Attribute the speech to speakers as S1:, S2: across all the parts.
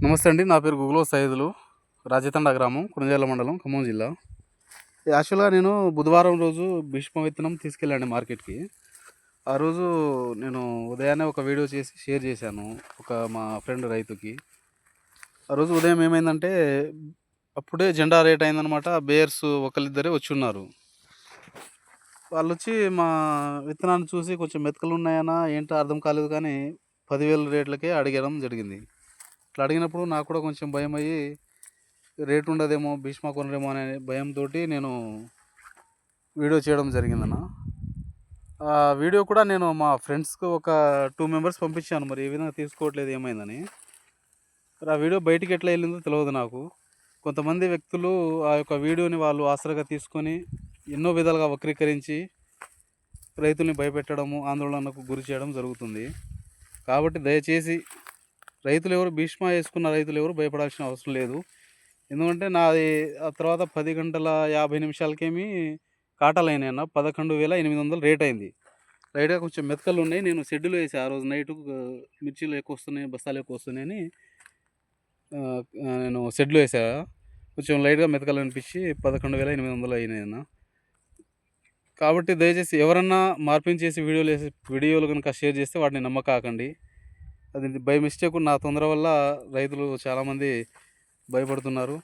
S1: నమస్తే అండి. నా పేరు గుగులో సైదులు. రాజతండ గ్రామం, కురంజాల మండలం, ఖమ్మం జిల్లా. యాక్చువల్‌గా నేను బుధవారం రోజు భీష్మ విత్తనం తీసుకెళ్ళాను మార్కెట్‌కి. ఆ రోజు నేను ఉదయాన్నే ఒక వీడియో చేసి షేర్ చేశాను మా ఫ్రెండ్ రైతుకి. ఆ రోజు ఉదయం ఏమైందంటే అప్పుడే జెండా రేట్ అయిందనమాట. బేయర్స్ ఒకళ్ళిద్దరే వచ్చున్నారు. వాళ్ళొచ్చి మా విత్తనాన్ని చూసి కొంచెం మెతకలున్నాయనా ఏంటో అర్థం కాలేదు కానీ 10,000 రేట్లకే అడగడం జరిగింది. ఇట్లా అడిగినప్పుడు నాకు కూడా కొంచెం భయమయ్యి రేట్ ఉండదేమో, భీష్మ కొనరేమో అనే భయంతోటి నేను వీడియో చేయడం జరిగిందన్న. ఆ వీడియో కూడా నేను మా ఫ్రెండ్స్‌కి ఒక 2 మెంబర్స్ పంపించాను. మరి ఏ విధంగా తీసుకోవట్లేదు ఏమైందని. మరి ఆ వీడియో బయటికి ఎట్లా వెళ్ళిందో తెలియదు నాకు. కొంతమంది వ్యక్తులు ఆ యొక్క వీడియోని వాళ్ళు ఆసరాగా తీసుకొని ఎన్నో విధాలుగా వక్రీకరించి రైతుల్ని భయపెట్టడము, ఆందోళనకు గురి చేయడం జరుగుతుంది. కాబట్టి దయచేసి భీష్మ వేసుకున్న రైతులు ఎవరు భయపడాల్సిన అవసరం లేదు. ఎందుకంటే నాది ఆ తర్వాత 10 గంటల 50 నిమిషాలకేమి కాటాలయినాయన్న. 11,800 రేట్ అయింది. లైట్‌గా కొంచెం మెతకలు ఉన్నాయి. నేను షెడ్యూల్ వేసా ఆ రోజు నైటు. మిర్చీలు ఎక్కువ వస్తున్నాయి, బస్తాలు ఎక్కువ వస్తున్నాయని నేను షెడ్యూల్ వేసా. కొంచెం లైట్‌గా మెతకలు అనిపించి 11,800 అయినాయన్న. కాబట్టి దయచేసి ఎవరన్నా మార్పింగ్ చేసి వీడియోలు కనుక షేర్ చేస్తే వాటిని నమ్మకాకండి. అది బై మిస్టేక్ నా తొందర వల్ల రైతులు చాలామంది భయపడుతున్నారు.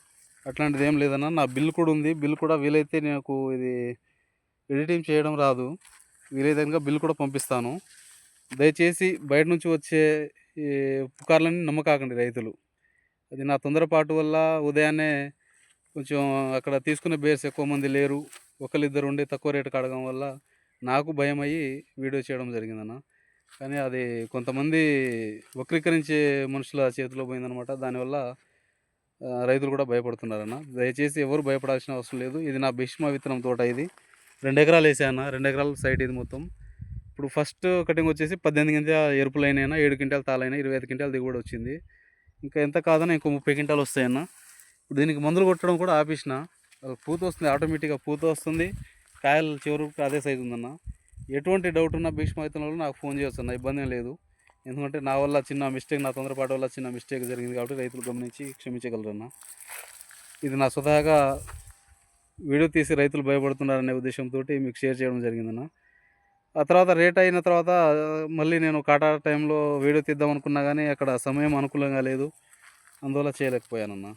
S1: అట్లాంటిది ఏం లేదన్న. నా బిల్ కూడా ఉంది. బిల్ కూడా వీలైతే నాకు ఇది ఎడిటింగ్ చేయడం రాదు. వీలైతే కనుక బిల్ కూడా పంపిస్తాను. దయచేసి బయట నుంచి వచ్చే ఈ పుకార్లని నమ్మకాకండి రైతులు. అది నా తొందరపాటు వల్ల ఉదయాన్నే కొంచెం అక్కడ తీసుకునే బేర్స్ ఎక్కువ మంది లేరు. ఒకళ్ళిద్దరు ఉండి తక్కువ రేటుకి అడగడం వల్ల నాకు భయమయ్యి వీడియో చేయడం జరిగిందన్న. కానీ అది కొంతమంది వక్రీకరించే మనుషుల చేతిలో పోయిందనమాట. దానివల్ల రైతులు కూడా భయపడుతున్నారన్న. దయచేసి ఎవరు భయపడాల్సిన అవసరం లేదు. ఇది నా భీష్మ విత్తనం తోట. ఇది 2 ఎకరాలు వేసాను. 2 ఎకరాల సైట్ ఇది మొత్తం. ఇప్పుడు ఫస్ట్ కటింగ్ వచ్చేసి 18 గింజల ఎరుపులైనా, 7 క్వింటాలు తాలైనా, 25 క్వింటాలు దిగుబడి వచ్చింది. ఇంకా ఎంత కాదన్నా ఇంకో 30 క్వింటాలు వస్తాయన్న. ఇప్పుడు దీనికి మందులు కొట్టడం కూడా ఆపేసిన. పూత వస్తుంది, ఆటోమేటిక్గా పూత వస్తుంది. కాయలు చివరికి అదే సైజు ఉందన్న. ఎటువంటి డౌట్ ఉన్నా భీష్మ విత్తనంలో నాకు ఫోన్ చేయొచ్చు అన్న, ఇబ్బంది ఏం లేదు. ఎందుకంటే నా వల్ల చిన్న మిస్టేక్, నా తొందరపాటు వల్ల చిన్న మిస్టేక్ జరిగింది కాబట్టి రైతులు గమనించి క్షమించగలరన్న. ఇది నా స్వతహాగా వీడియో తీసి రైతులు భయపడుతున్నారనే ఉద్దేశంతో మీకు షేర్ చేయడం జరిగిందన్న. ఆ తర్వాత రేట్ అయిన తర్వాత మళ్ళీ నేను కాటా టైంలో వీడియో తీద్దాం అనుకున్నా కానీ అక్కడ సమయం అనుకూలంగా లేదు. అందువల్ల చేయలేకపోయానన్న.